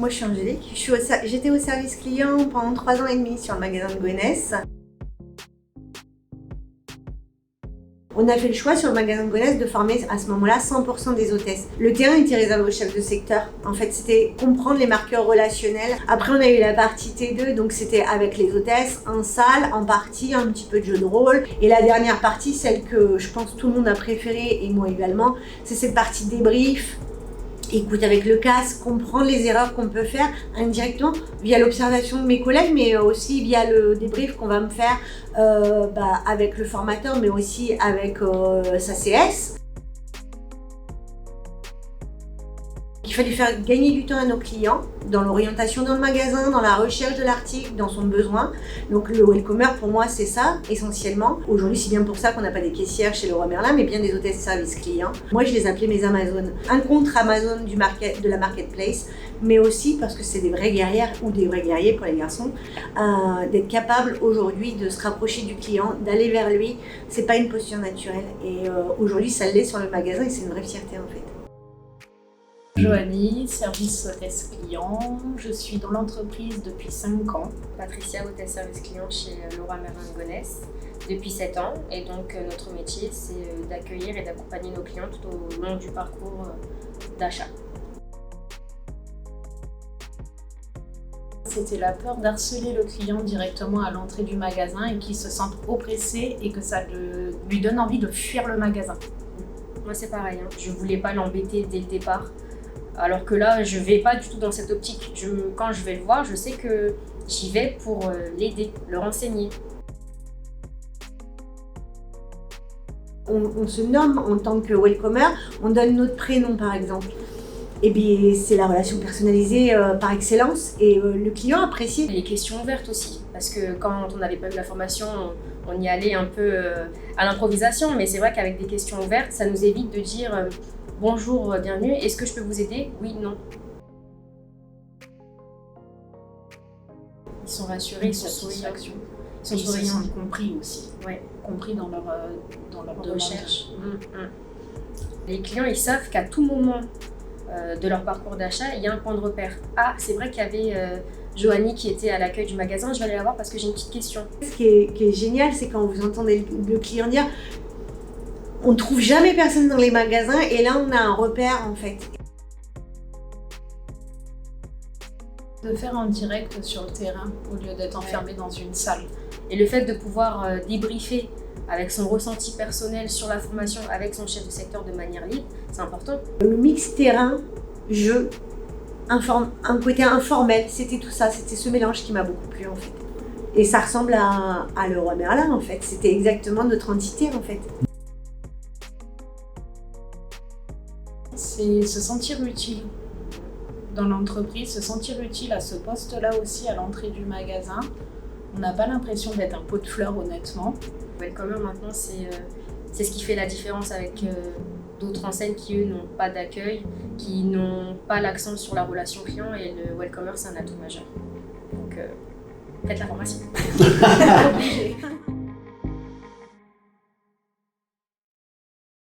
Moi, je suis Angélique. J'étais au service client pendant 3 ans et demi sur le magasin de Gonesse. On a fait le choix sur le magasin de Gonesse de former à ce moment-là 100% des hôtesses. Le terrain était réservé aux chefs de secteur. En fait, c'était comprendre les marqueurs relationnels. Après, on a eu la partie T2, donc c'était avec les hôtesses, en salle, en partie, un petit peu de jeu de rôle. Et la dernière partie, celle que je pense tout le monde a préférée, et moi également, c'est cette partie débrief. Écoute avec le casque, comprendre les erreurs qu'on peut faire indirectement via l'observation de mes collègues, mais aussi via le débrief qu'on va me faire avec le formateur, mais aussi avec sa CS. Il fallait faire gagner du temps à nos clients dans l'orientation dans le magasin, dans la recherche de l'article, dans son besoin. Donc le Welcomer, pour moi, c'est ça, essentiellement. Aujourd'hui, c'est bien pour ça qu'on n'a pas des caissières chez Leroy Merlin, mais bien des hôtesses service client. Moi, je les appelais mes Amazones. Un contre Amazon de la marketplace, mais aussi parce que c'est des vraies guerrières, ou des vrais guerriers pour les garçons, d'être capables aujourd'hui de se rapprocher du client, d'aller vers lui. C'est pas une posture naturelle. Et aujourd'hui, ça l'est sur le magasin et c'est une vraie fierté en fait. Joanie, service hôtesse client. Je suis dans l'entreprise depuis 5 ans. Patricia, hôtesse service client chez Leroy Merlin Gonesse depuis 7 ans. Et donc notre métier, c'est d'accueillir et d'accompagner nos clients tout au long du parcours d'achat. C'était la peur d'harceler le client directement à l'entrée du magasin et qu'il se sente oppressé et que ça lui donne envie de fuir le magasin. Moi c'est pareil, hein. Je voulais pas l'embêter dès le départ. Alors que là, je vais pas du tout dans cette optique. Quand je vais le voir, je sais que j'y vais pour l'aider, le renseigner. On se nomme en tant que welcomer, on donne notre prénom par exemple. Et bien c'est la relation personnalisée par excellence et le client apprécie. Les questions ouvertes aussi, parce que quand on n'avait pas eu la formation, on y allait un peu à l'improvisation, mais c'est vrai qu'avec des questions ouvertes, ça nous évite de dire bonjour, bienvenue, est-ce que je peux vous aider? Oui, non. Ils sont rassurés, ils sont souriants. Ils se sentent compris aussi. Ouais. Compris dans leur recherche. Les clients, ils savent qu'à tout moment de leur parcours d'achat, il y a un point de repère. Ah, c'est vrai qu'il y avait Joanie qui était à l'accueil du magasin, je vais aller la voir parce que j'ai une petite question. Ce qui est génial, c'est quand vous entendez le client dire on ne trouve jamais personne dans les magasins et là on a un repère en fait. De faire en direct sur le terrain au lieu d'être enfermé dans une salle. Et le fait de pouvoir débriefer avec son ressenti personnel sur la formation avec son chef de secteur de manière libre, c'est important. Le mix terrain-jeu, un côté informel, c'était tout ça, c'était ce mélange qui m'a beaucoup plu en fait. Et ça ressemble à Leroy Merlin en fait, c'était exactement notre entité en fait. C'est se sentir utile dans l'entreprise, se sentir utile à ce poste-là aussi à l'entrée du magasin. On n'a pas l'impression d'être un pot de fleurs honnêtement. Welcomer maintenant c'est ce qui fait la différence avec d'autres enseignes qui eux n'ont pas d'accueil, qui n'ont pas l'accent sur la relation client et le Welcomer c'est un atout majeur. Donc faites la formation.